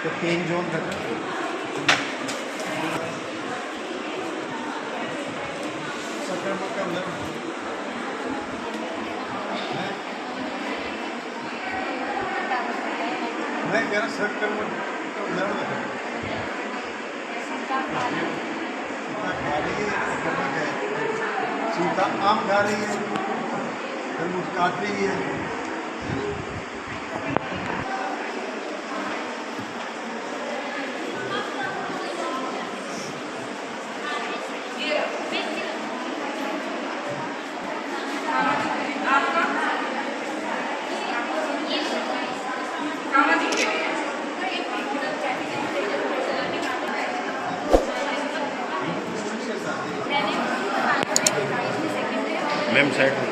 तो pen zone रखा मैं कह रहा शर्ट कर सीता आम खा रही है, तरबूज काट रही है। मैम साइड में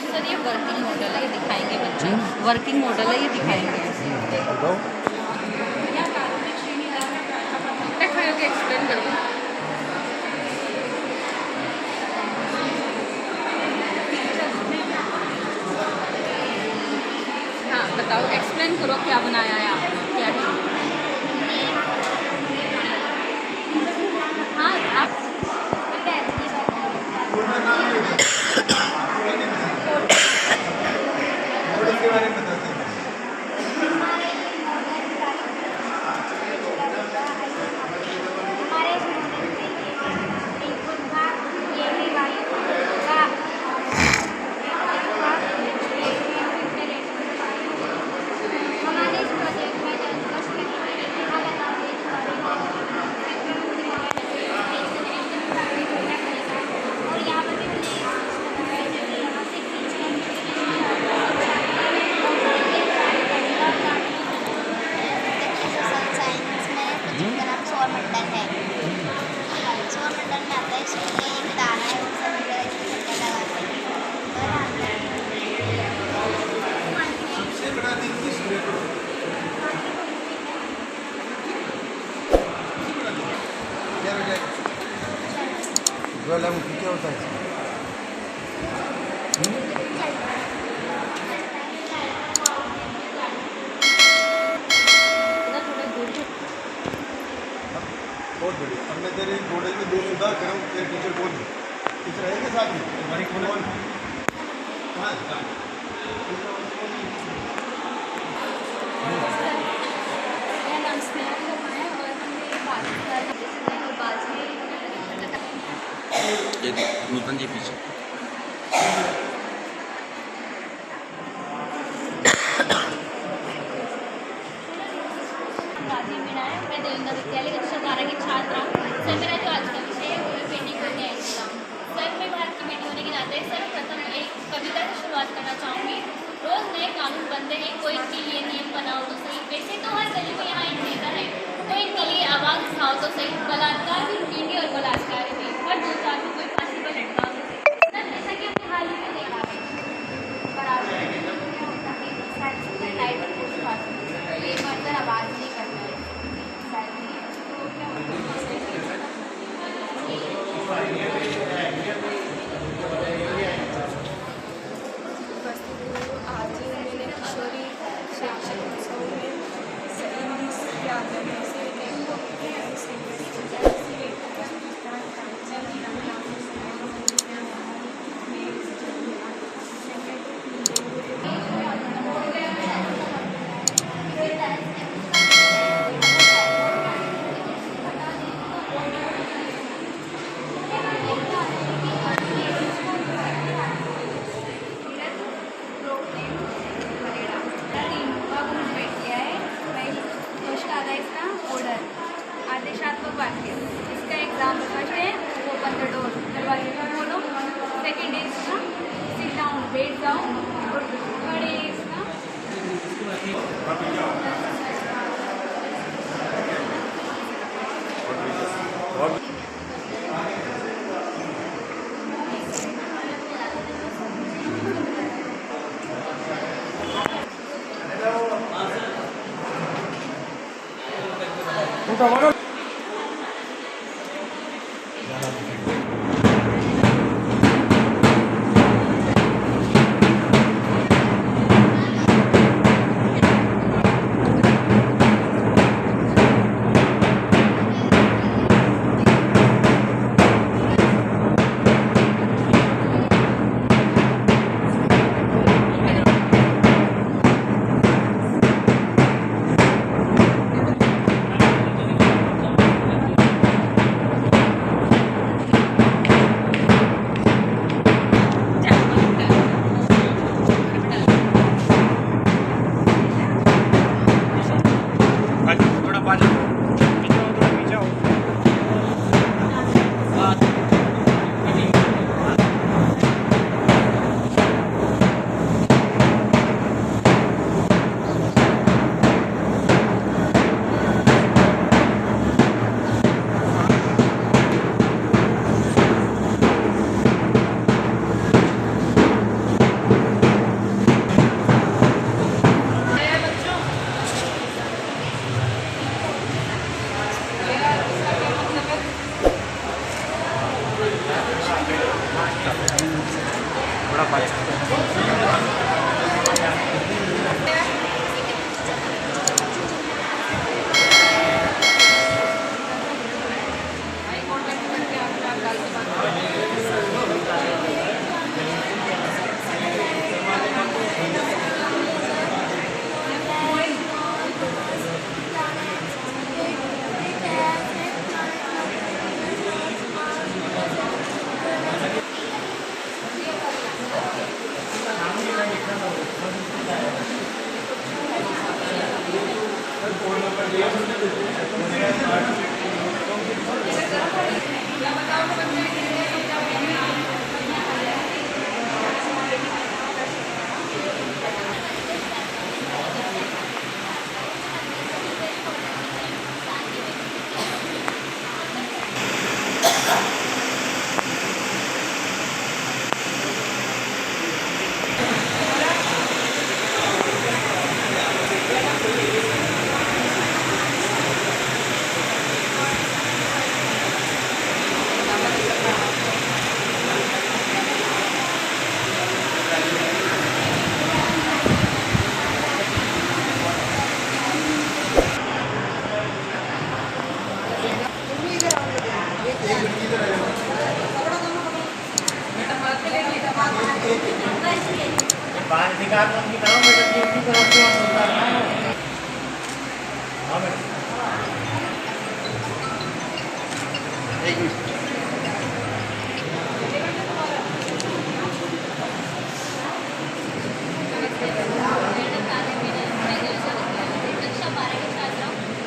सर ये वर्किंग मॉडल है, ये दिखाएंगे बच्चे। वर्किंग मॉडल है, ये दिखाएंगे। एक्सप्लेन करो। हाँ बताओ, एक्सप्लेन करो क्या बनाया है आप, क्या के बारे में बताते हैं। ज्वालामुखी क्या होता है? बहुत बढ़िया। अब मैं तेरे मॉडल में 2 सुधार करूँ, तेरे टीचर बोल टीचर रहेंगे साथ में हमारी खोल। हाँ ये नूतन जी पीछे मैं देवेंद्र विद्यालय कक्षा 12 की छात्र हूँ। सर मेरा जो आज का विषय है वो है पेंटिंग करने आई थी। सर मैं भारत की बेटी होने के नाते सर्वप्रथम एक कविता से शुरुआत करना चाहूँगी। रोज नए कानून बनते हैं, कोई इनके लिए नियम बनाओ तो सही। वैसे तो हर गली में यहाँ एक नेता है, कोई इनके लिए आवाज़ उठाओ तो सही। बलात्कार भी रुकेंगे और बलात्कार भी, हर 2-4 को कोई फांसी पर लटकाओ तो सही। सर जैसा कि हमने हाल ही में देखा है बराबर लाइट और पोस्ट पास ये मर्दर आवाज़ नहीं करता है। आज मैंने किशोरी शैक्षिक उत्सव में इंग्लिश के आदमी से आदेशात्मक वाक्य, इसका एग्जाम फर्स्ट है ओपन द डोर, दरवाजे को खोलो। सेकंड है इसका सिट डाउन, बैठ जाओ। और थर्ड है इसका कपड़ा 500।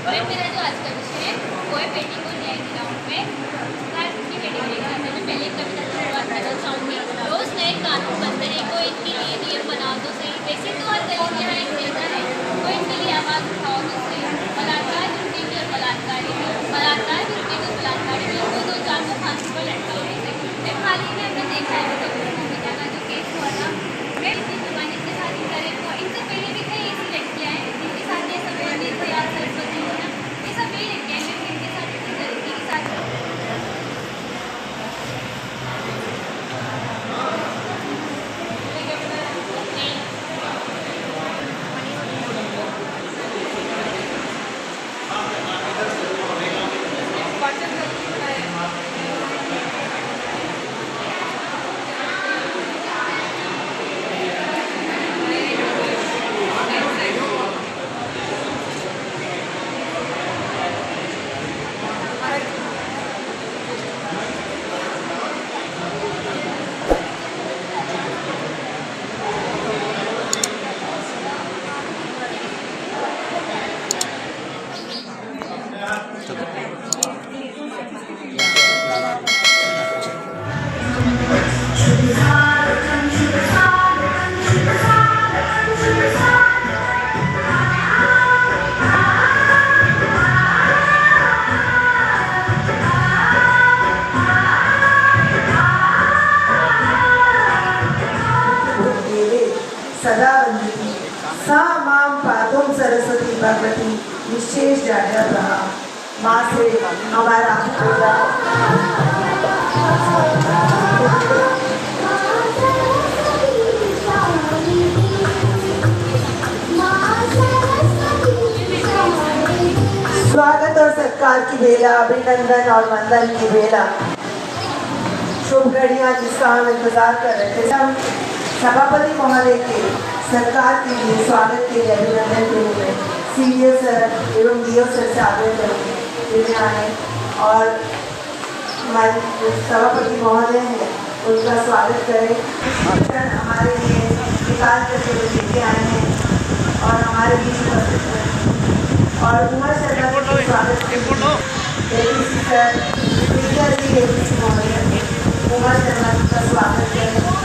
और मेरा जो आज का विषय है वो है पेंटिंग और न्याय ग्राउंड में की पेंटिंग लेकर आते हैं। मैं पहले एक कविता की शुरुआत करना चाहूँगी। रोज़ नए कानून बनते हैं, कोई इनके लिए नियम बनाओ तो सही। वैसे तो हर गली में यहाँ एक नेता है, कोई इनके लिए आवाज़ उठाओ तो सही। बलात्कार भी रुकेगी और बलात्कारी भी, बलात्कार भी रुकेगी और बलात्कारी भी, उनको 2 साल को फांसी पर लटकाओ तो सही। मैं हाल ही में हमने देखा है बेटा का जो केस हुआ था, मैं इसी जुबानी के साथ ही करे तो इनसे पहले भी कई ऐसी लड़कियाँ हैं जिनके साथ ये सब या सरस्वती होना ये सब यही लड़कियाँ हैं जिनके साथ इसी तरीके के साथ सदा वंदिनी सा मां पातुम सरस्वती भगवती निश्चेष जाड्या रहा माँ से हमारा स्वागत और सत्कार की बेला, अभिनंदन और वंदन की बेला, शुभ घड़ियां जिसका हम इंतजार कर रहे थे। हम सभापति महोदय के सरकार के लिए स्वागत के लिए अभिनंदन के लिए सीनियर सर एवं डीओ सर से आग्रह करेंगे आए और हमारे सभापति महोदय हैं उनका स्वागत करें। हमारे लिए निकाल करके लेके आए हैं और हमारे बीच उपस्थित हैं और उमर शर्मा का स्वागत एपीसी सर स्पीकर जी एपीसी महोदय उमर शर्मा का स्वागत करें।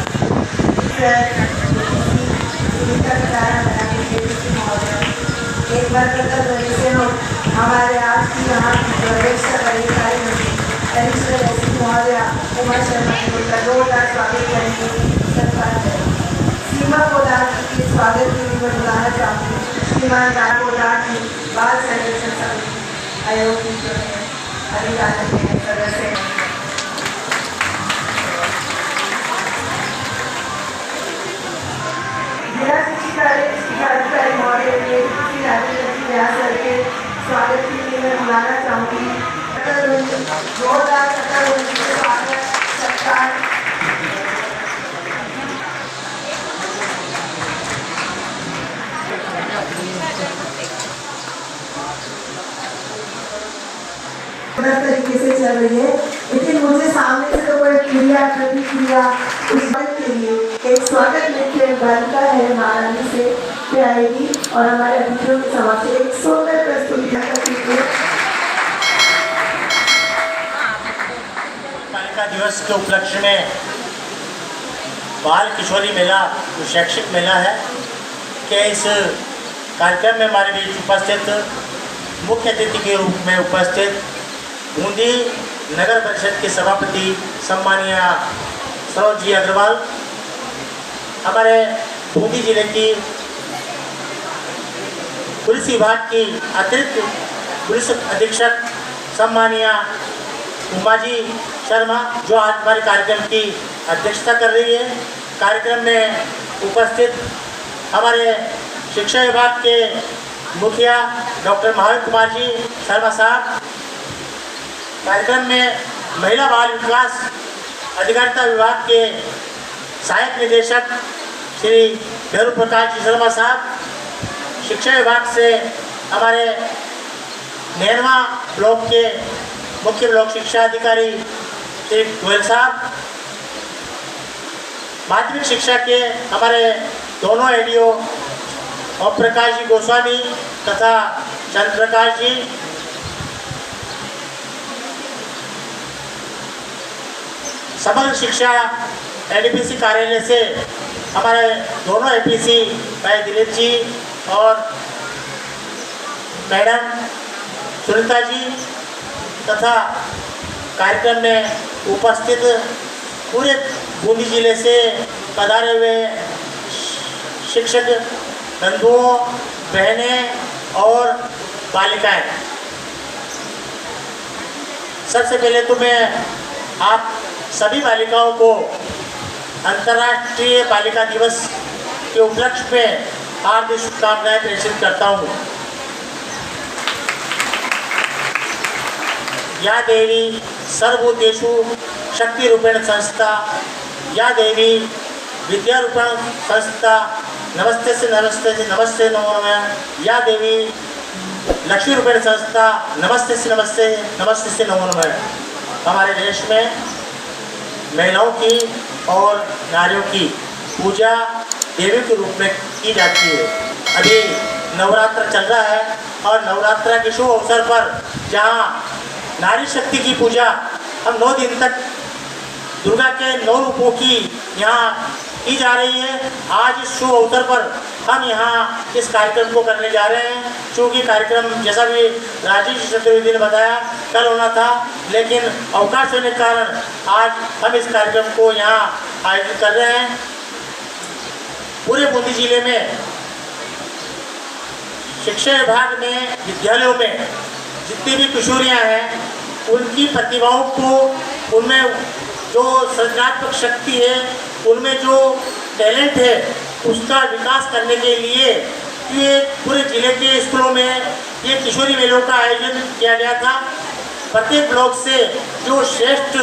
एक बार प्रकट से हम हमारे आज की यहाँ प्रदेश अधिकारी कमिश्नर एस महोदय उमा शर्मा का जोरदार स्वागत करेंगे। सीमा पोदार के स्वागत के लिए बुलाना चाहूँगी। श्रीमान राम पोदार की बाल संरक्षण समिति आयोग के अधिकारी के सदस्य जोरदार कतारबंदी से स्वागत सत्कार। तरीके से चल रही है, लेकिन मुझे सामने से तो कोई क्रिया प्रतिक्रिया उस बात के लिए एक स्वागत नृत्य बालिका है महारानी से आएगी और हमारे अतिथियों के समक्ष एक सुंदर प्रस्तुति करेगी। बालिका दिवस के उपलक्ष्य में बाल किशोरी मेला जो शैक्षिक मेला है के इस कार्यक्रम में हमारे बीच उपस्थित मुख्य अतिथि के रूप में उपस्थित बूंदी नगर परिषद के सभापति सम्मानीय सरोज जी अग्रवाल, हमारे बूंदी जिले की पुलिस विभाग की अतिरिक्त पुलिस अधीक्षक सम्मानीय उमा जी शर्मा जो आज हमारे कार्यक्रम की अध्यक्षता कर रही है। कार्यक्रम में उपस्थित हमारे शिक्षा विभाग के मुखिया डॉक्टर महावीर कुमार जी शर्मा साहब, कार्यक्रम में महिला बाल विकास अधिकारिता विभाग के सहायक निदेशक श्री भैरू प्रकाश जी शर्मा साहब, शिक्षा विभाग से हमारे नैनवा ब्लॉक के मुख्य ब्लॉक शिक्षा अधिकारी श्री गोयल साहब, माध्यमिक शिक्षा के हमारे दोनों एडीओ ओम प्रकाश जी गोस्वामी तथा चंद्र प्रकाश जी, समग्र शिक्षा एडीपीसी कार्यालय से हमारे दोनों एपीसी भाई दिलीप जी और मैडम सुनीता जी तथा कार्यक्रम में उपस्थित पूरे बूंदी जिले से पधारे हुए शिक्षक बंधुओं, बहनें और बालिकाएं। सबसे पहले तो मैं आप सभी बालिकाओं को अंतर्राष्ट्रीय बालिका दिवस के उपलक्ष्य में हार्दिक शुभकामनाएं प्रेषित करता हूँ। या देवी सर्वभूतेषु शक्ति रूपेण संस्था, या देवी विद्या रूपेण संस्था, नमस्ते से नमस्ते नमो नमः। या देवी लक्ष्मी रूपेण संस्था, नमस्ते से नमो नमः। हमारे देश में महिलाओं की और नारियों की पूजा देवी के रूप में की जाती है। अभी नवरात्र चल रहा है और नवरात्र के शुभ अवसर पर जहाँ नारी शक्ति की पूजा हम 9 दिन तक दुर्गा के 9 रूपों की यहाँ की जा रही है। आज इस शुभ अवसर पर हम यहाँ इस कार्यक्रम को करने जा रहे हैं। चूँकि कार्यक्रम जैसा भी राजेश चतुर्वेदी ने बताया कल होना था, लेकिन अवकाश होने के कारण आज हम इस कार्यक्रम को यहाँ आयोजित कर रहे हैं। पूरे बूंदी जिले में शिक्षा विभाग में विद्यालयों में जितनी भी किशोरियाँ हैं उनकी प्रतिभाओं को, उनमें जो सृजनात्मक शक्ति है, उनमें जो टैलेंट है उसका विकास करने के लिए ये पूरे ज़िले के स्कूलों में ये किशोरी मेलों का आयोजन किया गया था। प्रत्येक ब्लॉक से जो श्रेष्ठ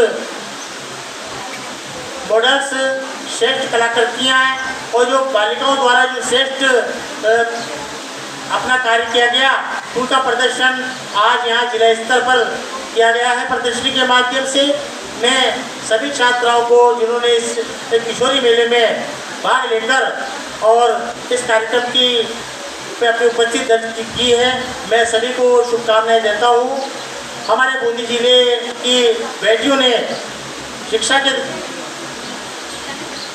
मॉडल्स, श्रेष्ठ कलाकृतियाँ हैं और जो बालिकाओं द्वारा जो श्रेष्ठ अपना कार्य किया गया उनका प्रदर्शन आज यहाँ जिला स्तर पर किया गया है। प्रदर्शनी के माध्यम से मैं सभी छात्राओं को जिन्होंने इस किशोरी मेले में भाग लेकर और इस कार्यक्रम की पे अपनी उपस्थिति दर्ज की है, मैं सभी को शुभकामनाएं देता हूँ। हमारे बूंदी जिले की बेटियों ने शिक्षा के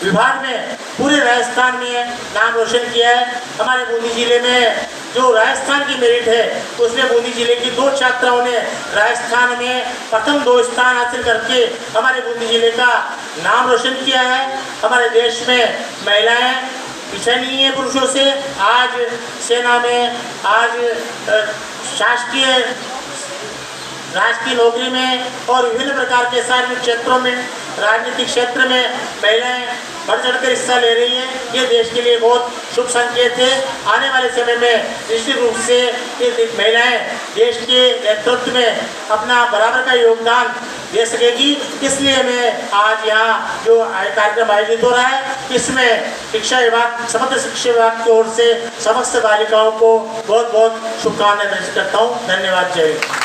विभाग में पूरे राजस्थान में नाम रोशन किया है। हमारे बूंदी जिले में जो राजस्थान की मेरिट है उसमें बूंदी जिले की 2 छात्राओं ने राजस्थान में प्रथम 2 स्थान हासिल करके हमारे बूंदी जिले का नाम रोशन किया है। हमारे देश में महिलाएं पीछे नहीं है पुरुषों से। आज सेना में, आज शासकीय राजकीय नौकरी में और विभिन्न प्रकार के सार्वजनिक क्षेत्रों में, राजनीतिक क्षेत्र में महिलाएं बढ़ चढ़कर हिस्सा ले रही हैं। ये देश के लिए बहुत शुभ संकेत है। आने वाले समय में निश्चित रूप से ये महिलाएं देश के नेतृत्व में अपना बराबर का योगदान दे सकेगी। इसलिए मैं आज यहाँ जो कार्यक्रम आयोजित हो रहा है, इसमें शिक्षा विभाग, समग्र शिक्षा विभाग की ओर से समस्त बालिकाओं को बहुत बहुत शुभकामनाएं व्यक्त करता हूँ। धन्यवाद। जय हिंद।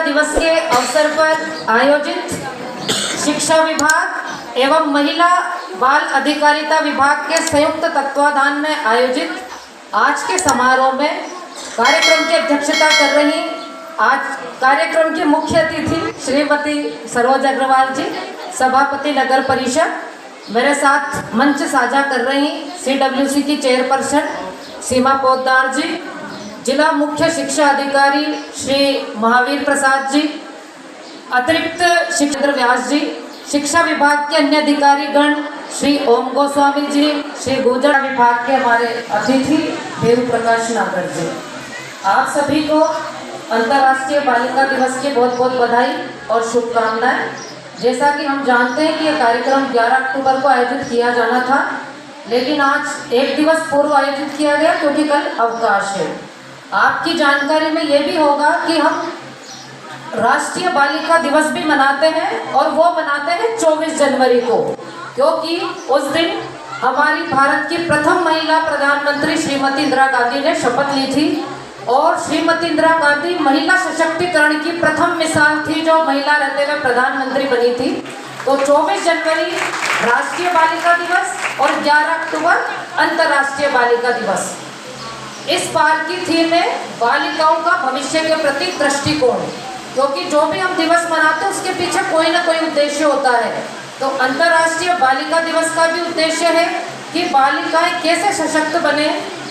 दिवस के अवसर पर आयोजित शिक्षा विभाग एवं महिला बाल अधिकारिता विभाग के संयुक्त तत्वाधान में आयोजित आज के समारोह में कार्यक्रम की अध्यक्षता कर रही आज कार्यक्रम की मुख्य अतिथि श्रीमती सरोज अग्रवाल जी, सभापति नगर परिषद। मेरे साथ मंच साझा कर रही CWC की चेयरपर्सन सीमा पोद्दार जी, जिला मुख्य शिक्षा अधिकारी श्री महावीर प्रसाद जी, अतिरिक्त शिक्षक व्यास जी, शिक्षा विभाग के अन्य अधिकारीगण श्री ओम गोस्वामी जी, श्री गुजर विभाग के हमारे अतिथि देव प्रकाश नागर जी। आप सभी को अंतर्राष्ट्रीय बालिका दिवस की बहुत बहुत बधाई और शुभकामनाएं। जैसा कि हम जानते हैं कि यह कार्यक्रम 11 अक्टूबर को आयोजित किया जाना था, लेकिन आज एक दिवस पूर्व आयोजित किया गया क्योंकि कल अवकाश है। आपकी जानकारी में ये भी होगा कि हम राष्ट्रीय बालिका दिवस भी मनाते हैं और वो मनाते हैं 24 जनवरी को, क्योंकि उस दिन हमारी भारत की प्रथम महिला प्रधानमंत्री श्रीमती इंदिरा गांधी ने शपथ ली थी और श्रीमती इंदिरा गांधी महिला सशक्तिकरण की प्रथम मिसाल थी जो महिला रहते हुए प्रधानमंत्री बनी थी। तो 24 जनवरी राष्ट्रीय बालिका दिवस और 11 अक्टूबर अंतर्राष्ट्रीय बालिका दिवस। इस बार की थीम है बालिकाओं का भविष्य के प्रति दृष्टिकोण, क्योंकि जो भी हम दिवस मनाते हैं उसके पीछे कोई ना कोई उद्देश्य होता है। तो अंतर्राष्ट्रीय बालिका दिवस का भी उद्देश्य है कि बालिकाएं कैसे सशक्त बने,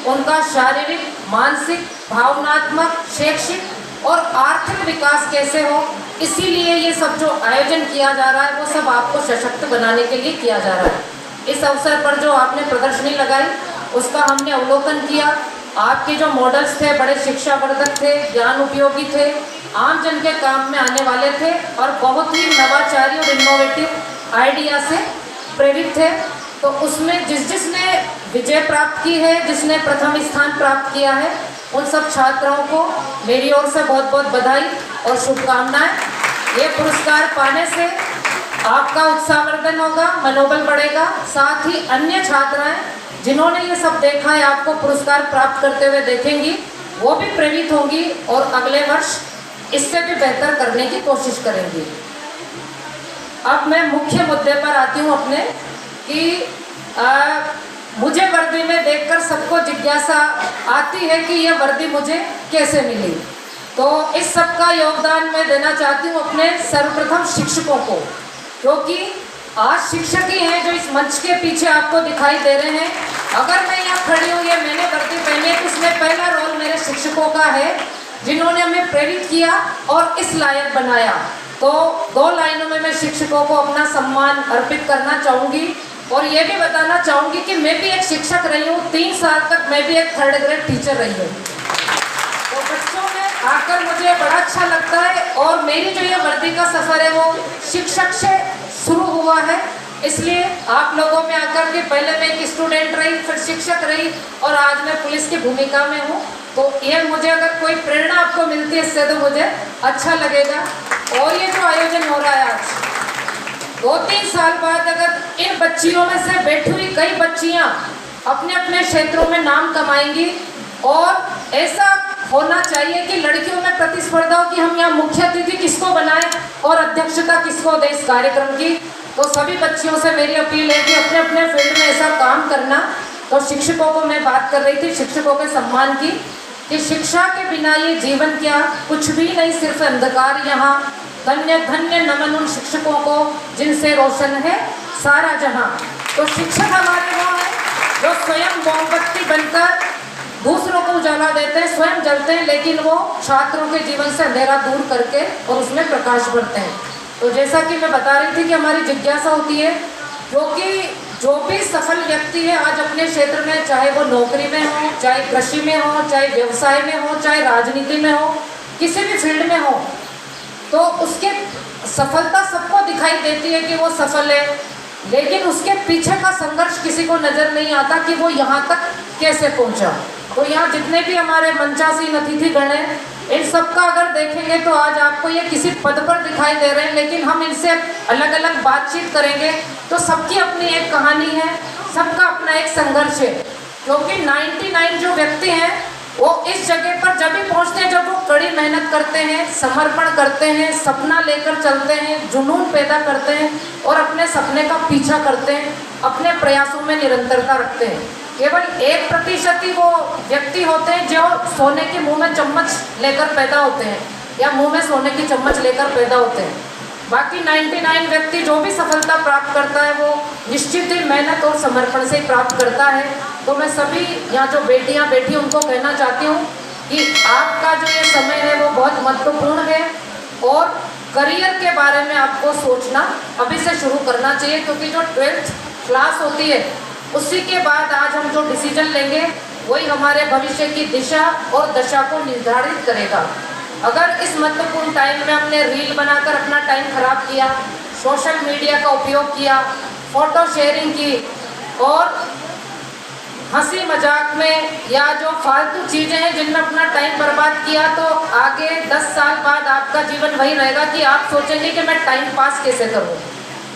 उनका शारीरिक, मानसिक, भावनात्मक, शैक्षिक और आर्थिक विकास कैसे हो। इसीलिए ये सब जो आयोजन किया जा रहा है वो सब आपको सशक्त बनाने के लिए किया जा रहा है। इस अवसर पर जो आपने प्रदर्शनी लगाई उसका हमने अवलोकन किया। आपके जो मॉडल्स थे बड़े शिक्षावर्धक थे, ज्ञान उपयोगी थे, आम जन के काम में आने वाले थे और बहुत ही नवाचारी और इनोवेटिव आइडिया से प्रेरित थे। तो उसमें जिसने विजय प्राप्त की है, जिसने प्रथम स्थान प्राप्त किया है, उन सब छात्राओं को मेरी ओर से बहुत बहुत बधाई और शुभकामनाएं। ये पुरस्कार पाने से आपका उत्साहवर्धन होगा, मनोबल बढ़ेगा, साथ ही अन्य छात्राएं जिन्होंने ये सब देखा है आपको पुरस्कार प्राप्त करते हुए देखेंगी, वो भी प्रेरित होंगी और अगले वर्ष इससे भी बेहतर करने की कोशिश करेंगी। अब मैं मुख्य मुद्दे पर आती हूँ अपने कि मुझे वर्दी में देखकर सबको जिज्ञासा आती है कि यह वर्दी मुझे कैसे मिली। तो इस सब का योगदान मैं देना चाहती हूँ अपने सर्वप्रथम शिक्षकों को, क्योंकि आज शिक्षक ही हैं जो इस मंच के पीछे आपको दिखाई दे रहे हैं। अगर मैं यहाँ खड़ी हूँ, ये मैंने वर्दी पहनी है, तो इसमें पहला रोल मेरे शिक्षकों का है, जिन्होंने हमें प्रेरित किया और इस लायक बनाया। तो 2 लाइनों में मैं शिक्षकों को अपना सम्मान अर्पित करना चाहूँगी और ये भी बताना चाहूँगी कि मैं भी एक शिक्षक रही हूँ। 3 साल तक मैं भी एक 3rd ग्रेड टीचर रही हूँ। तो बच्चों में आकर मुझे बड़ा अच्छा लगता है और मेरी जो ये वर्दी का सफ़र है वो शिक्षक से शुरू हुआ है। इसलिए आप लोगों में आकर के पहले मैं एक स्टूडेंट रही, फिर शिक्षक रही और आज मैं पुलिस की भूमिका में हूँ। तो ये मुझे अगर कोई प्रेरणा आपको मिलती है इससे तो मुझे अच्छा लगेगा। और ये जो आयोजन हो रहा है आज 2-3 साल बाद, अगर इन बच्चियों में से बैठी हुई कई बच्चियाँ अपने अपने क्षेत्रों में नाम कमाएंगी और ऐसा होना चाहिए कि लड़कियों में प्रतिस्पर्धा हो कि हम यहाँ मुख्य अतिथि किसको बनाएं और अध्यक्षता किसको दे इस कार्यक्रम की। तो सभी बच्चियों से मेरी अपील है कि अपने अपने फील्ड में ऐसा काम करना। तो शिक्षकों को मैं बात कर रही थी, शिक्षकों के सम्मान की, कि शिक्षा के बिना ये जीवन क्या, कुछ भी नहीं, सिर्फ अंधकार यहाँ। धन्य धन्य नमन उन शिक्षकों को जिनसे रोशन है सारा जहाँ। तो शिक्षक हमारे वो हैं जो स्वयं मोमबत्ती बनकर दूसरों को उजाला देते हैं, स्वयं जलते हैं, लेकिन वो छात्रों के जीवन से अंधेरा दूर करके और उसमें प्रकाश भरते हैं। तो जैसा कि मैं बता रही थी कि हमारी जिज्ञासा होती है, क्योंकि जो भी सफल व्यक्ति है आज अपने क्षेत्र में, चाहे वो नौकरी में हो, चाहे कृषि में हो, चाहे व्यवसाय में हो, चाहे राजनीति में हो, किसी भी फील्ड में हो, तो उसके सफलता सबको दिखाई देती है कि वो सफल है, लेकिन उसके पीछे का संघर्ष किसी को नज़र नहीं आता कि वो यहाँ तक कैसे पहुँचा। तो यहाँ जितने भी हमारे मंचासीन अतिथिगण हैं, इन सब का अगर देखेंगे तो आज आपको ये किसी पद पर दिखाई दे रहे हैं, लेकिन हम इनसे अलग अलग बातचीत करेंगे तो सबकी अपनी एक कहानी है, सबका अपना एक संघर्ष है। क्योंकि 99 जो व्यक्ति हैं वो इस जगह पर जब भी पहुँचते हैं जब वो कड़ी मेहनत करते हैं, समर्पण करते हैं, सपना लेकर चलते हैं, जुनून पैदा करते हैं और अपने सपने का पीछा करते हैं, अपने प्रयासों में निरंतरता रखते हैं। केवल 1% ही वो व्यक्ति होते हैं जो सोने के मुंह में चम्मच लेकर पैदा होते हैं या मुंह में सोने की चम्मच लेकर पैदा होते हैं। बाकी 99 व्यक्ति जो भी सफलता प्राप्त करता है वो निश्चित ही मेहनत और समर्पण से प्राप्त करता है। तो मैं सभी यहाँ जो बेटियाँ बैठी उनको कहना चाहती हूँ कि आपका जो ये समय है वो बहुत महत्वपूर्ण है और करियर के बारे में आपको सोचना अभी से शुरू करना चाहिए, क्योंकि जो 12th क्लास होती है उसी के बाद आज हम जो डिसीजन लेंगे वही हमारे भविष्य की दिशा और दशा को निर्धारित करेगा। अगर इस महत्वपूर्ण टाइम में हमने रील बनाकर अपना टाइम खराब किया, सोशल मीडिया का उपयोग किया, फोटो शेयरिंग की और हंसी मजाक में या जो फालतू चीज़ें हैं जिनमें अपना टाइम बर्बाद किया, तो आगे 10 साल बाद आपका जीवन वही रहेगा कि आप सोचेंगे कि मैं टाइम पास कैसे करूं।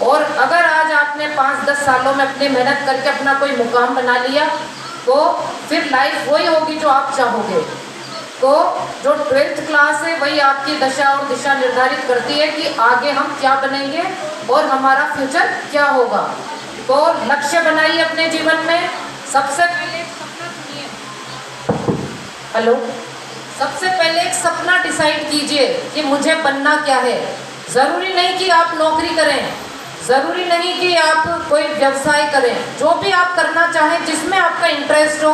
और अगर आज आपने 5-10 सालों में अपनी मेहनत करके अपना कोई मुकाम बना लिया तो फिर लाइफ वही होगी जो आप चाहोगे। तो जो 12th क्लास है वही आपकी दशा और दिशा निर्धारित करती है कि आगे हम क्या बनेंगे और हमारा फ्यूचर क्या होगा। तो लक्ष्य बनाइए अपने जीवन में। सबसे पहले एक सपना चुनिए। हेलो, सबसे पहले एक सपना डिसाइड कीजिए कि मुझे बनना क्या है। ज़रूरी नहीं कि आप नौकरी करें, ज़रूरी नहीं कि आप कोई व्यवसाय करें, जो भी आप करना चाहें, जिसमें आपका इंटरेस्ट हो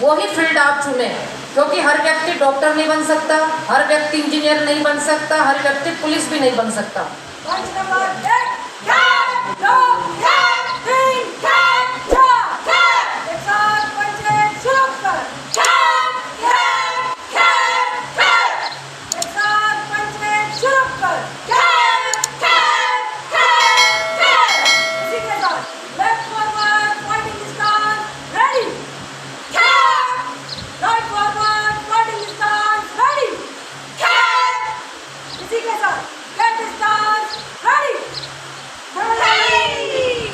वही फील्ड आप चुनें। क्योंकि हर व्यक्ति डॉक्टर नहीं बन सकता, हर व्यक्ति इंजीनियर नहीं बन सकता, हर व्यक्ति पुलिस भी नहीं बन सकता। Get the stars ready! Ready!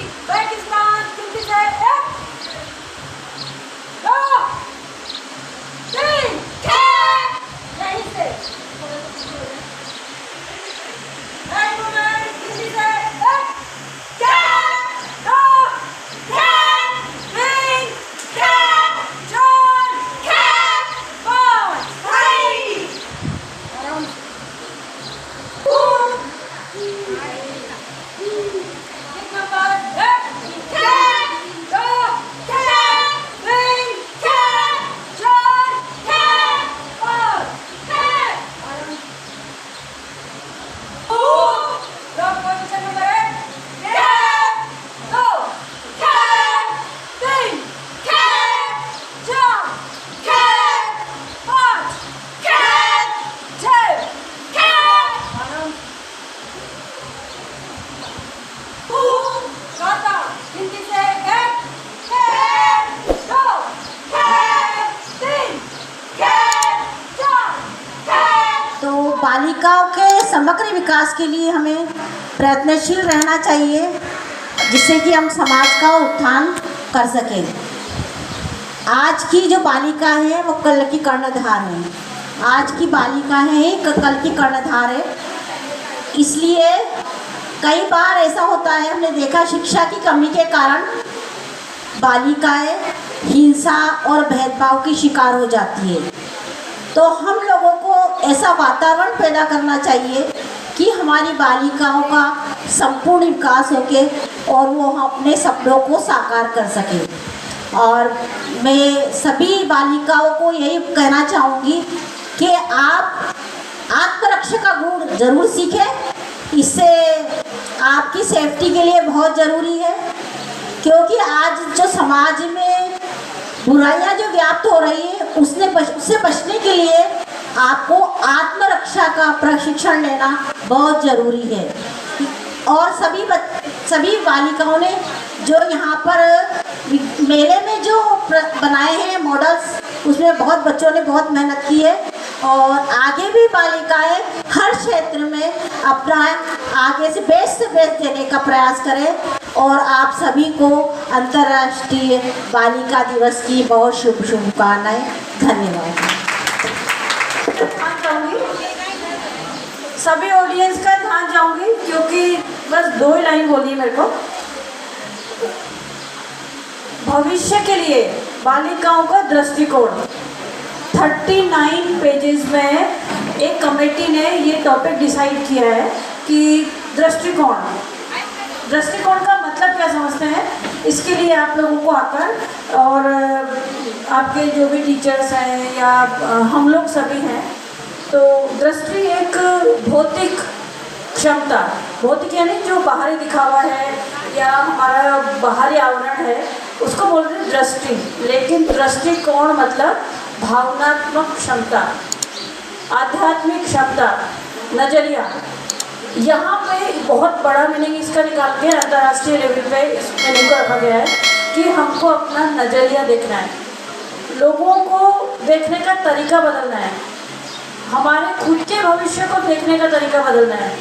बालिकाओं के समग्र विकास के लिए हमें प्रयत्नशील रहना चाहिए, जिससे कि हम समाज का उत्थान कर सकें। आज की जो बालिका है वो कल की कर्णधार है। आज की बालिका है कल की कर्णधार है। इसलिए कई बार ऐसा होता है, हमने देखा शिक्षा की कमी के कारण बालिकाएं हिंसा और भेदभाव की शिकार हो जाती है। तो हम लोगों को ऐसा वातावरण पैदा करना चाहिए कि हमारी बालिकाओं का संपूर्ण विकास होके और वो अपने सपनों को साकार कर सके। और मैं सभी बालिकाओं को यही कहना चाहूँगी कि आप आत्मरक्षा का गुण जरूर सीखें। इससे आपकी सेफ्टी के लिए बहुत ज़रूरी है, क्योंकि आज जो समाज में बुराइयां जो व्याप्त हो रही है उससे बचने के लिए आपको आत्मरक्षा का प्रशिक्षण लेना बहुत ज़रूरी है। और सभी बालिकाओं ने जो यहाँ पर मेले में जो बनाए हैं मॉडल्स, उसमें बहुत बच्चों ने बहुत मेहनत की है और आगे भी बालिकाएं हर क्षेत्र में अपना आगे से बेस्ट देने का प्रयास करें। और आप सभी को अंतर्राष्ट्रीय बालिका दिवस की बहुत शुभकामनाएं। धन्यवाद। सभी ऑडियंस का ध्यान चाहूँगी, क्योंकि बस 2 ही लाइन बोली मेरे को। भविष्य के लिए बालिकाओं का दृष्टिकोण 39 पेजेस में एक कमेटी ने ये टॉपिक डिसाइड किया है कि दृष्टिकोण का मतलब क्या समझते हैं। इसके लिए आप लोगों को आकर और आपके जो भी टीचर्स हैं या हम लोग सभी हैं, तो दृष्टि एक भौतिक क्षमता, भौतिक यानी जो बाहरी दिखावा है या हमारा बाहरी आवरण है उसको बोलते हैं दृष्टि। लेकिन दृष्टिकोण मतलब भावनात्मक क्षमता, आध्यात्मिक क्षमता, नजरिया। यहाँ पे बहुत बड़ा मीनिंग इसका निकाल के अंतर्राष्ट्रीय लेवल पे इस मीनिंग को रखा गया है कि हमको अपना नजरिया देखना है, लोगों को देखने का तरीका बदलना है, हमारे खुद के भविष्य को देखने का तरीका बदलना है,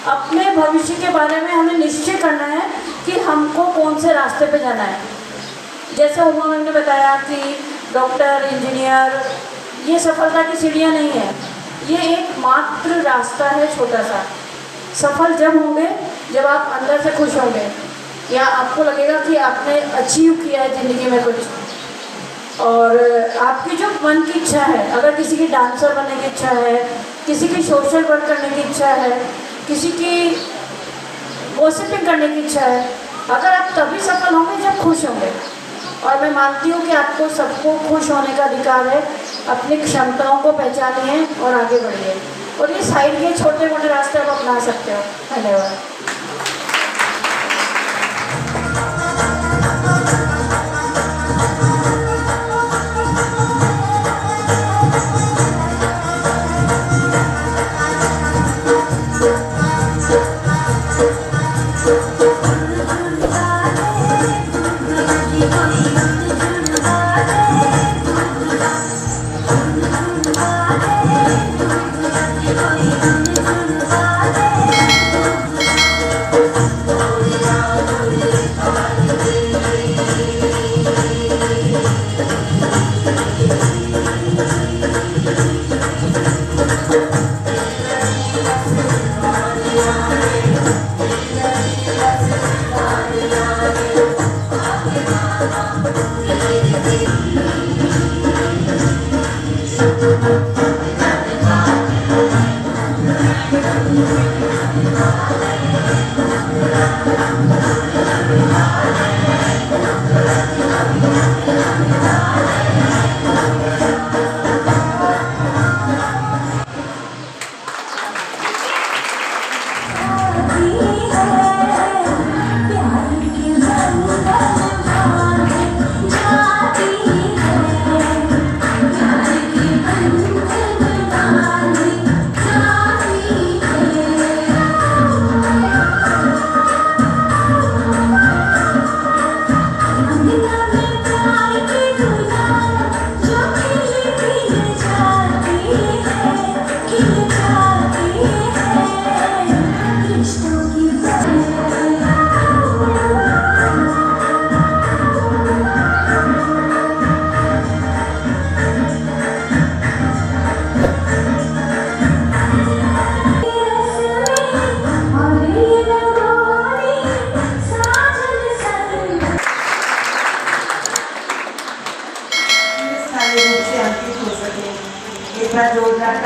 अपने भविष्य के बारे में हमें निश्चय करना है कि हमको कौन से रास्ते पे जाना है। जैसे उमा मैम ने बताया कि डॉक्टर, इंजीनियर ये सफलता की सीढ़ियाँ नहीं है, ये एक मात्र रास्ता है छोटा सा। सफल जब होंगे जब आप अंदर से खुश होंगे या आपको लगेगा कि आपने अचीव किया है ज़िंदगी में कुछ, और आपकी जो मन की इच्छा है, अगर किसी की डांसर बनने की इच्छा है, किसी की सोशल वर्क करने की इच्छा है, किसी की वर्शिपिंग करने की इच्छा है, अगर आप तभी सफल होंगे जब खुश होंगे। और मैं मानती हूँ कि आपको सबको खुश होने का अधिकार है। अपनी क्षमताओं को पहचानिए और आगे बढ़िए, और ये साइड के छोटे मोटे रास्ते आप अपना सकते हो। धन्यवाद।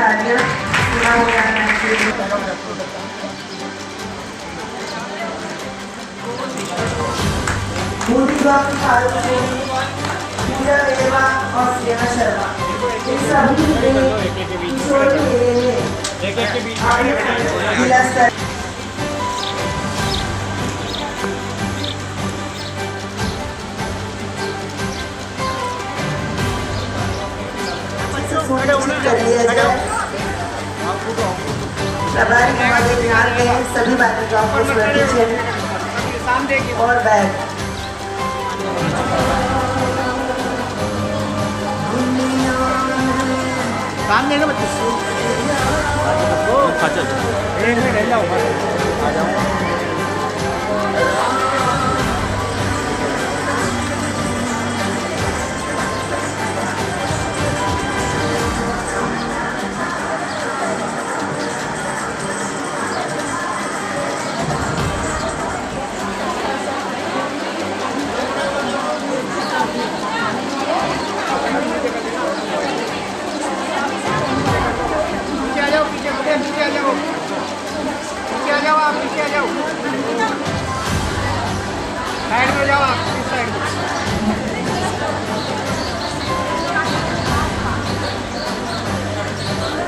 कार्य पूरा हो जाना चाहिए। बूढ़ी ब्लॉक पूजा रेवा और सेना शर्मा ये सभी किशोर मेले में जिला स्तर प्रभारी हमारे ध्यान में सभी बालिकाओं को सुरक्षित और बैग काम देगा बच्चे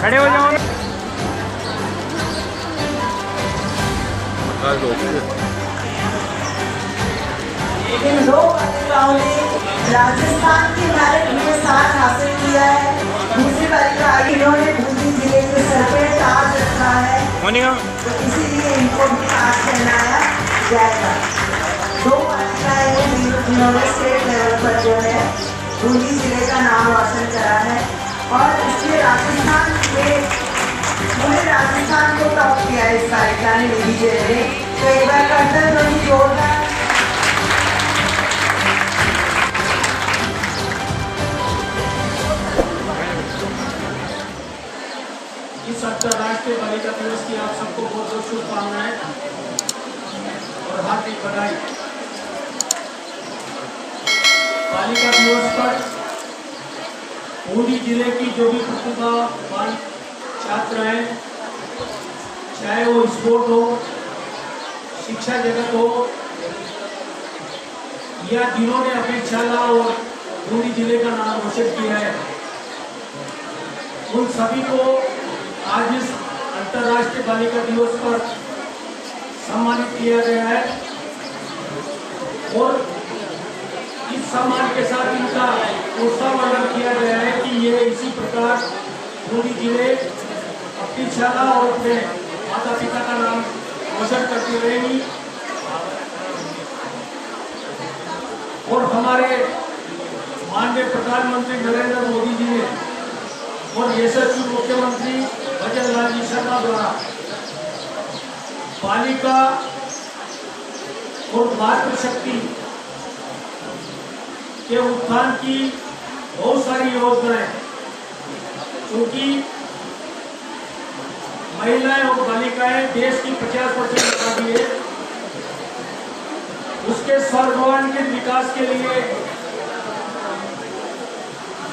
खड़े हो जाओ। इन दो बालिकाओं ने राजस्थान के मेरिट में स्थान हासिल किया है। दूसरी बालिका इन्होंने बूंदी जिले के सर पे ताज रखा है, तो इसीलिए इनको भी ताज पहनाया जाएगा। दो बालिकाएं जिन्होंने स्टेट लेवल पर जो है बूंदी जिले का नाम रोशन करा है और इसलिए राजस्थान में पूरे राजस्थान को टॉप किया है इस बालिका ने बूंदी जिले में। तो एक बार करते हैं जोरदार इस अंतर्राष्ट्रीय बालिका दिवस की आप सबको बहुत बहुत शुभकामनाएं और हार्दिक बधाई। बालिका दिवस पर बूंदी जिले की जो भी प्रतिभावान छात्र हैं, चाहे वो स्पोर्ट हो, शिक्षा जगत हो या जिन्होंने अपनी शाला और बूंदी जिले का नाम रोशन किया है, उन सभी को आज इस अंतर्राष्ट्रीय बालिका दिवस पर सम्मानित किया गया है और इस सम्मान के साथ इनका प्रोत्साहन किया गया है कि ये इसी प्रकार बूंदी जिले अपनी शाला और अपने माता पिता का नाम रोशन करती रहेगी। और हमारे माननीय प्रधानमंत्री नरेंद्र मोदी जी ने और यशस्वी मुख्यमंत्री भजन लाल जी शर्मा द्वारा बालिका और मातृशक्ति के उत्थान की बहुत सारी योजनाएं, क्योंकि महिलाएं और बालिकाएं देश की 50% आबादी है, उसके सर्वांगीण विकास के लिए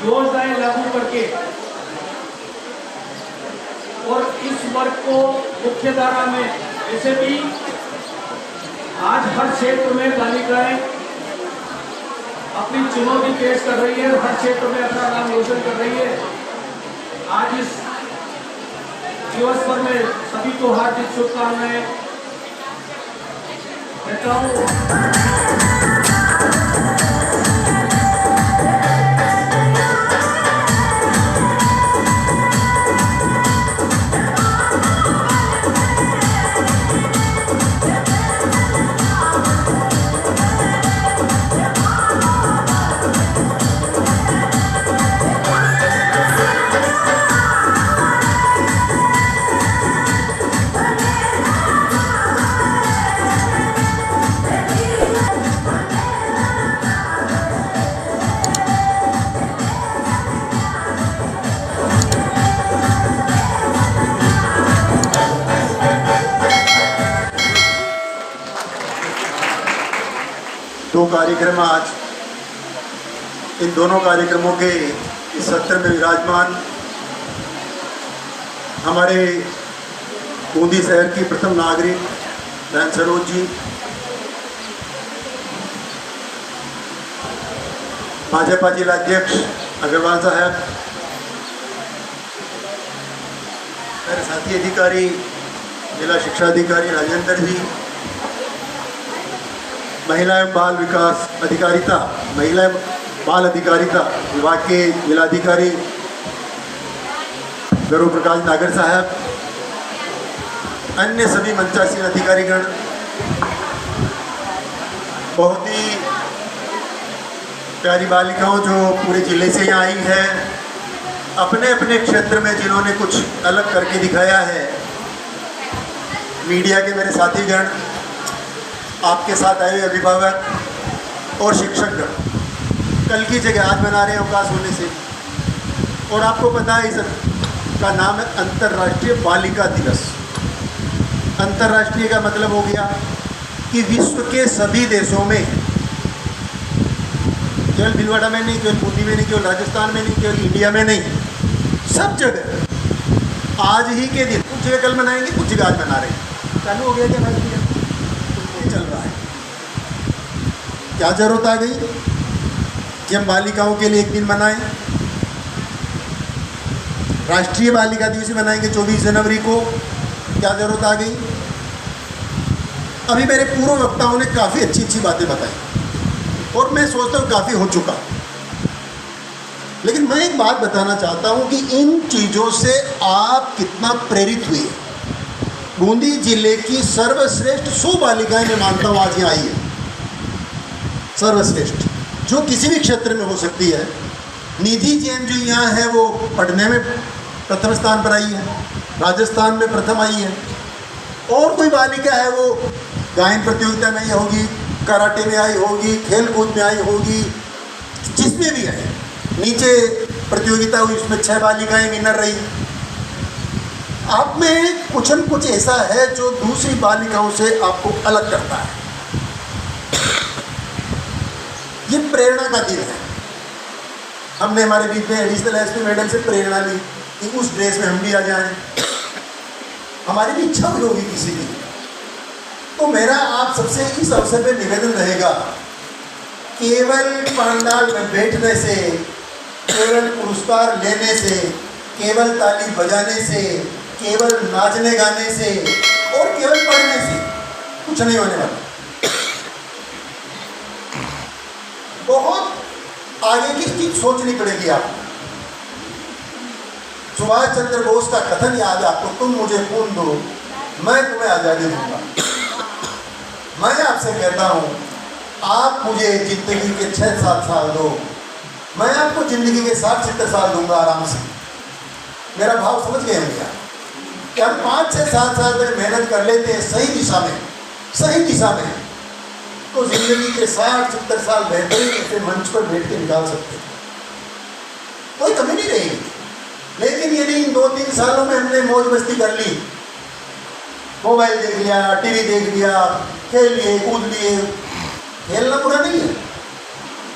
योजनाएं लागू करके और इस वर्ग को मुख्य धारा में, ऐसे भी आज हर क्षेत्र में बालिकाएं अपनी चुनौती पेश कर रही है, हर क्षेत्र में अपना नाम रोशन कर रही है। आज इस दिवस पर मैं सभी को हार्दिक शुभकामनाएं देता हूँ। दो कार्यक्रम आज इन दोनों कार्यक्रमों के इस सत्र में विराजमान हमारे बूंदी शहर की प्रथम नागरिक बहन सरोज जी, भाजपा जिला अध्यक्ष अग्रवाल साहब, मेरे साथी अधिकारी जिला शिक्षा अधिकारी राजेंद्र जी, महिला एवं बाल विकास अधिकारिता महिला एवं बाल अधिकारिता विभाग के जिलाधिकारी गौरव प्रकाश नागर साहब, अन्य सभी मंचासीन अधिकारीगण, बहुत ही प्यारी बालिकाओं जो पूरे जिले से यहाँ आई है, अपने अपने क्षेत्र में जिन्होंने कुछ अलग करके दिखाया है, मीडिया के मेरे साथीगण, आपके साथ आए हुए अभिभावक और शिक्षकगण, कल की जगह आज मना रहे हैं अवकाश होने से। और आपको पता है इसका नाम है अंतर्राष्ट्रीय बालिका दिवस। अंतर्राष्ट्रीय का मतलब हो गया कि विश्व के सभी देशों में, केवल भीलवाड़ा में नहीं, केवल बूंदी में नहीं, केवल राजस्थान में नहीं, केवल इंडिया में नहीं, सब जगह आज ही के दिन, कुछ जगह कल मनाएंगे, कुछ जगह आज मना रहे हैं। चालू हो गया क्या भाई? चल रहा है। क्या जरूरत आ गई कि हम बालिकाओं के लिए एक दिन मनाएं? राष्ट्रीय बालिका दिवस मनाएंगे 24 जनवरी को। क्या जरूरत आ गई? अभी मेरे पूर्व वक्ताओं ने काफ़ी अच्छी अच्छी बातें बताई और मैं सोचता हूँ काफ़ी हो चुका, लेकिन मैं एक बात बताना चाहता हूँ कि इन चीज़ों से आप कितना प्रेरित हुए। बूंदी जिले की सर्वश्रेष्ठ 100 बालिकाएं मैं मानता हूँ आज यहाँ आई है, सर्वश्रेष्ठ, जो किसी भी क्षेत्र में हो सकती है। निधि जैन जो यहाँ है वो पढ़ने में प्रथम स्थान पर आई है, राजस्थान में प्रथम आई है। और कोई बालिका है वो गायन प्रतियोगिता में आई होगी, कराटे में आई होगी, खेल कूद में आई होगी, जिसमें भी है। नीचे प्रतियोगिता हुई, उसमें 6 बालिकाएं विनर रही। आप में कुछ न कुछ ऐसा है जो दूसरी बालिकाओं से आपको अलग करता है। ये प्रेरणा का दिन है। हमने हमारे बीच में एडिशनल एसपी मैडम से प्रेरणा ली कि उस ड्रेस में हम भी आ जाएं। हमारी भी इच्छा हुई होगी किसी की। तो मेरा आप सबसे इस अवसर पे निवेदन रहेगा, केवल पंडाल में बैठने से, केवल पुरस्कार लेने से, केवल ताली बजाने से, केवल नाचने गाने से और केवल पढ़ने से कुछ नहीं होने वाला। बहुत आगे की चीज सोचनी पड़ेगी आपको। सुभाष चंद्र बोस का कथन याद है आपको, तुम मुझे खून दो, मैं तुम्हें आजादी दूंगा। मैं आपसे कहता हूं, आप मुझे जिंदगी के 6-7 साल दो, मैं आपको जिंदगी के 60-70 साल दूंगा आराम से। मेरा भाव समझ गए होंगे आप कि हम 5-6-7 साल तक मेहनत कर लेते हैं सही दिशा में, तो जिंदगी के 60-70 साल बेहतरीन ऐसे मंच पर बैठ के निकाल सकते हैं, कोई कमी नहीं रहेगी। लेकिन यदि इन 2-3 सालों में हमने मौज मस्ती कर ली, मोबाइल देख लिया, टीवी देख लिया, खेल लिए, कूद लिए, खेलना बुरा नहीं है,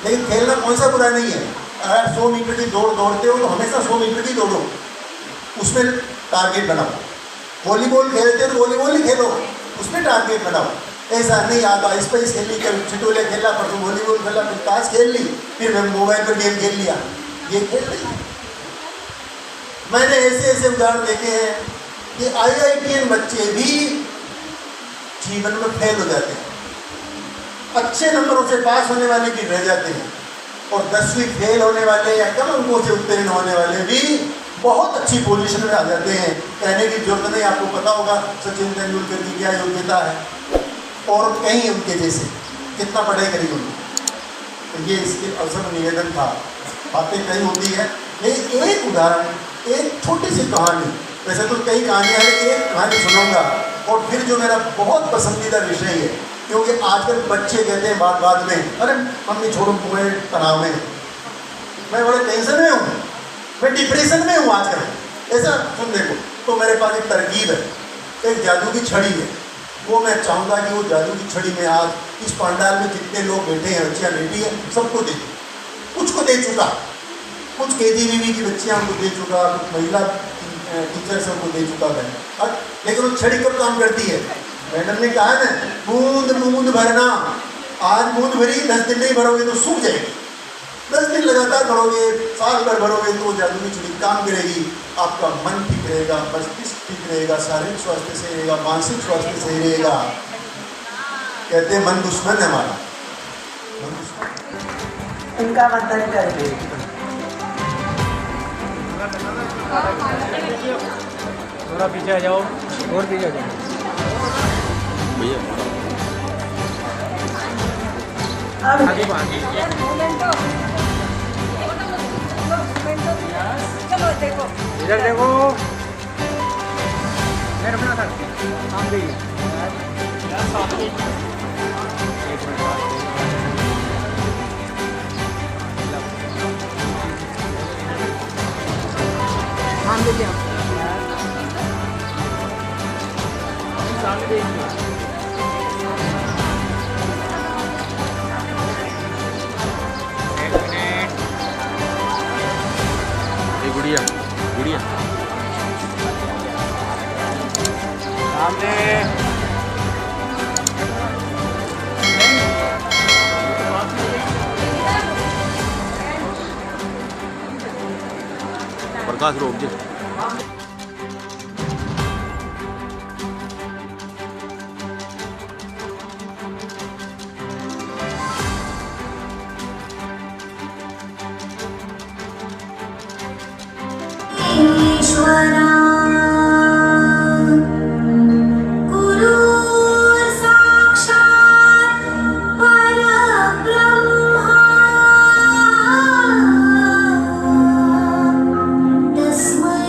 लेकिन खेलना कौन सा बुरा नहीं है। अगर 100 मीटर की दौड़ दौड़ते हो तो हमेशा 100 मीटर की दौड़ो, उसमें टारगेट बनाओ। वॉलीबॉल खेलते हो तो वॉलीबॉल ही खेलो, उसमें टारगेट बनाओ। ऐसा नहीं आता इस पर खेली, कभी छिटोले खेला, परसों वॉलीबॉल खेला, फिर ताश खेल ली, फिर मैं मोबाइल पर गेम खेल लिया। ये खेल नहीं। मैंने ऐसे उदाहरण देखे हैं कि IITian बच्चे भी जीवन में फेल हो जाते हैं, अच्छे नंबरों से पास होने वाले भी रह जाते हैं, और 10वीं फेल होने वाले या कम अंकों से उत्तीर्ण होने वाले भी बहुत अच्छी पोजीशन में आ जाते हैं। कहने की जरूरत नहीं, आपको पता होगा सचिन तेंदुलकर की क्या योग्यता है, और कहीं उनके जैसे कितना पढ़े करी उन्होंने। तो ये इसके अवसर में निवेदन था। बातें कहीं होती है, लेकिन एक उदाहरण, एक छोटी सी कहानी, वैसे तो कई कहानियाँ हैं, एक कहानी सुनाऊंगा। और फिर जो मेरा बहुत पसंदीदा विषय है, क्योंकि आजकल बच्चे कहते हैं बात में, अरे मम्मी छोड़ो, मैं तनाव में, मैं बड़े टेंशन में हूँ, मैं डिप्रेशन में हूँ आजकल, ऐसा सुन देखो। तो मेरे पास एक तरकीब है, एक जादू की छड़ी है। वो मैं चाहूँगा कि वो जादू की छड़ी में आज इस पंडाल में जितने लोग बैठे हैं, बच्चियाँ बैठी है, सबको दे, कुछ को दे चुका, कुछ KGBV की बच्चियाँ उनको दे चुका, कुछ महिला टीचर सबको दे चुका था। लेकिन वो छड़ी कब काम करती है? मैडम ने कहा ना, बूंद बूंद भरना। आज बूंद भरी, 10 दिन नहीं भरोगे तो सूख जाएगी। 10 दिन लगातार भरोगे, साल भर भरोगे तो जादुई छड़ी काम करेगी। आपका मन ठीक रहेगा, मस्तिष्क ठीक रहेगा, शारीरिक स्वास्थ्य सही रहेगा, मानसिक स्वास्थ्य सही रहेगा। कहते हैं मन दुश्मन है हमारा, मन दुश्मन। उनका वंदन करें। थोड़ा पीछे आ जाओ, और पीछे आ जाओ अब आगे आगे। चलो देखो, इधर देखो, मैं रुकना था, काम देखिए। काम देखिए आप, सामने देखिए। गुड़िया गुड़िया सामने प्रकाश रोक जी। ईश्वरा गुरु साक्षात् परब्रह्मा तस्मै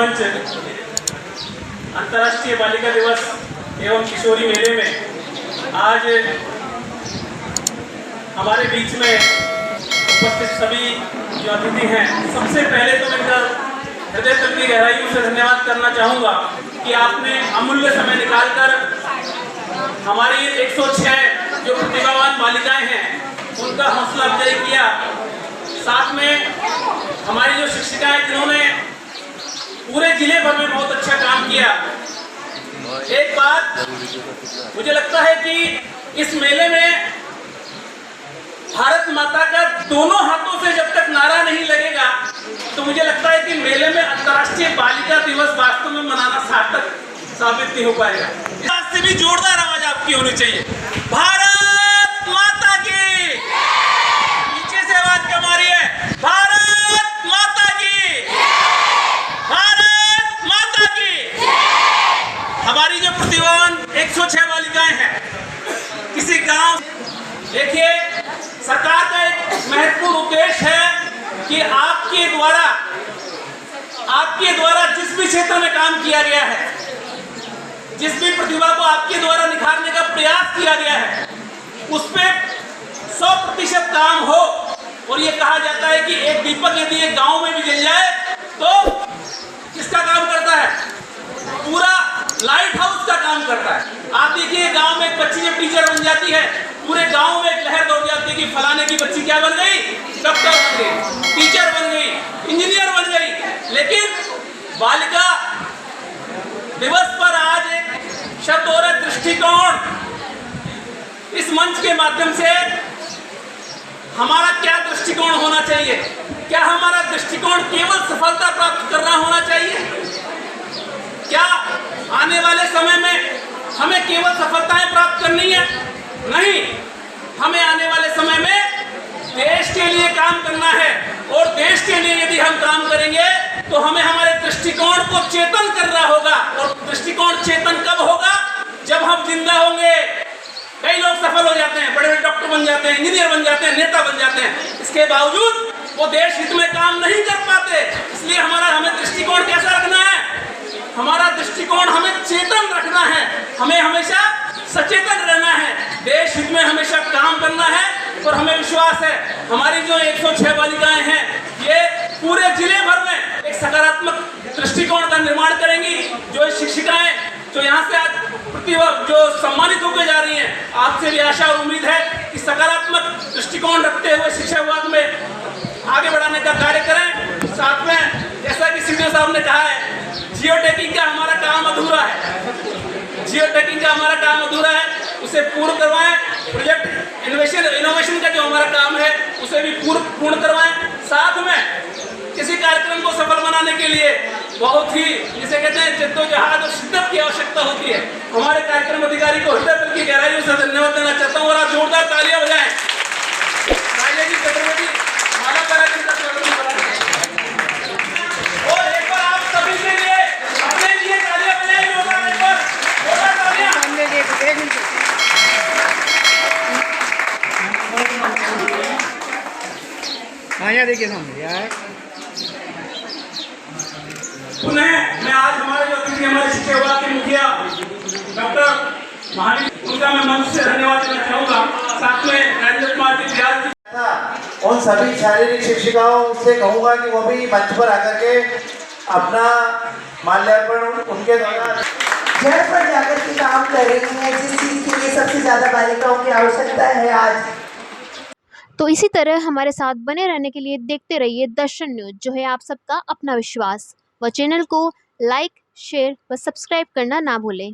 मंच अंतर्राष्ट्रीय बालिका दिवस एवं किशोरी मेले में आज हमारे बीच में उपस्थित सभी जो अतिथि हैं, सबसे पहले तो मैं हृदय तक की गहराइयों से धन्यवाद करना चाहूँगा कि आपने अमूल्य समय निकालकर हमारी 106 जो प्रतिभावान बालिकाएं हैं उनका हौसला अफजाई किया। साथ में हमारी जो शिक्षिकाएं जिन्होंने पूरे जिले भर में बहुत अच्छा काम किया। एक बात मुझे लगता है कि इस मेले में भारत माता का दोनों हाथों से जब तक नारा नहीं लगेगा तो मुझे लगता है कि मेले में अंतर्राष्ट्रीय बालिका दिवस वास्तव में मनाना सार्थक साबित नहीं हो पाएगा। इससे भी जोरदार आवाज आपकी होनी चाहिए। भारत माता की, पीछे से आवाज कम आ रही है। भारत माता की, भारत माता की। हमारी जो प्रतिभावान 106 बालिकाएं हैं, किसी गांव, देखिए सरकार का एक महत्वपूर्ण उद्देश्य है कि आपके द्वारा जिस भी क्षेत्र में काम किया गया है, जिस भी प्रतिभा को आपके द्वारा निखारने का प्रयास किया गया है, उस पे 100% काम हो। और ये कहा जाता है कि एक दीपक यदि एक गांव में भी जल जाए तो किसका काम करता है? पूरा लाइट हाउस का काम करता है। आप देखिए गांव में एक बच्ची जब टीचर बन जाती है, पूरे गांव में एक लहर दौड़ जाती है कि फलाने की बच्ची क्या बन गई? डॉक्टर बन गई, टीचर बन गई, इंजीनियर बन गई। लेकिन बालिका दिवस पर आज एक शब्द और है, दृष्टिकोण। इस मंच के माध्यम से हमारा क्या दृष्टिकोण होना चाहिए? क्या हमारा दृष्टिकोण केवल सफलता प्राप्त करना होना चाहिए? क्या आने वाले समय में हमें केवल सफलताएं प्राप्त करनी है? नहीं, हमें आने वाले समय में देश के लिए काम करना है। और देश के लिए यदि हम काम करेंगे तो हमें हमारे दृष्टिकोण को चेतन करना होगा। और दृष्टिकोण चेतन कब होगा? जब हम जिंदा होंगे। कई लोग सफल हो जाते हैं, बड़े बड़े डॉक्टर बन जाते हैं, इंजीनियर बन जाते हैं, नेता बन जाते हैं, इसके बावजूद वो देश हित में काम नहीं कर पाते। इसलिए हमें दृष्टिकोण कैसा रखना है? हमारा दृष्टिकोण हमें चेतन रखना है, हमें हमेशा सचेतन रहना है, देश हित में हमेशा काम करना है। और हमें विश्वास है हमारी जो 106 बालिकाएं हैं, ये पूरे जिले भर में एक सकारात्मक दृष्टिकोण का निर्माण करेंगी। जो शिक्षिकाएं जो यहाँ से आज प्रतिभा जो सम्मानित होकर जा रही हैं, आपसे भी आशा और उम्मीद है कि सकारात्मक दृष्टिकोण रखते हुए शिक्षा विभाग में आगे बढ़ाने का कार्य करें। साथ में जैसा कि सीडीओ साहब ने कहा है, जियो टैगिंग का हमारा काम अधूरा है, जियो टैगिंग का हमारा काम अधूरा है, उसे पूर्ण करवाएं। प्रोजेक्ट इनोवेशन का जो हमारा काम है उसे भी पूर्ण करवाएं। साथ में किसी कार्यक्रम को सफल बनाने के लिए बहुत ही जिसे कहते हैं जद्दोजहद और शिद्दत की आवश्यकता होती है। हमारे कार्यक्रम अधिकारी को हृदय तक की गहराइयों से धन्यवाद देना चाहता हूँ। और आप जोरदार तालियां बजाएं। और एक बार आप सभी के लिए अपने लिए तालियां बजाएं। जोरदार तालियां। हाँ यार देखिए सामने यार। पुनः मैं आज हमारे जो अतिथि हमारे शिक्षा विभाग के मुखिया डॉक्टर महावीर, उनका मैं मंच से धन्यवाद देना चाहूँगा। साथ में राजेंद्र कुमार जी व्यास जी, उन सभी शारीरिक शिक्षिकाओं से कहूँगा कि वो भी मंच पर आकर के अपना माल्यार्पण उनके द्वारा घर पर जाकर के काम कर रही हैं, जिस चीज़ के लिए सबसे ज़्यादा बालिकाओं की आवश्यकता है आज। तो इसी तरह हमारे साथ बने रहने के लिए देखते रहिए दर्शन न्यूज़, जो है आप सबका अपना विश्वास। व चैनल को लाइक, शेयर व सब्सक्राइब करना ना भूलें।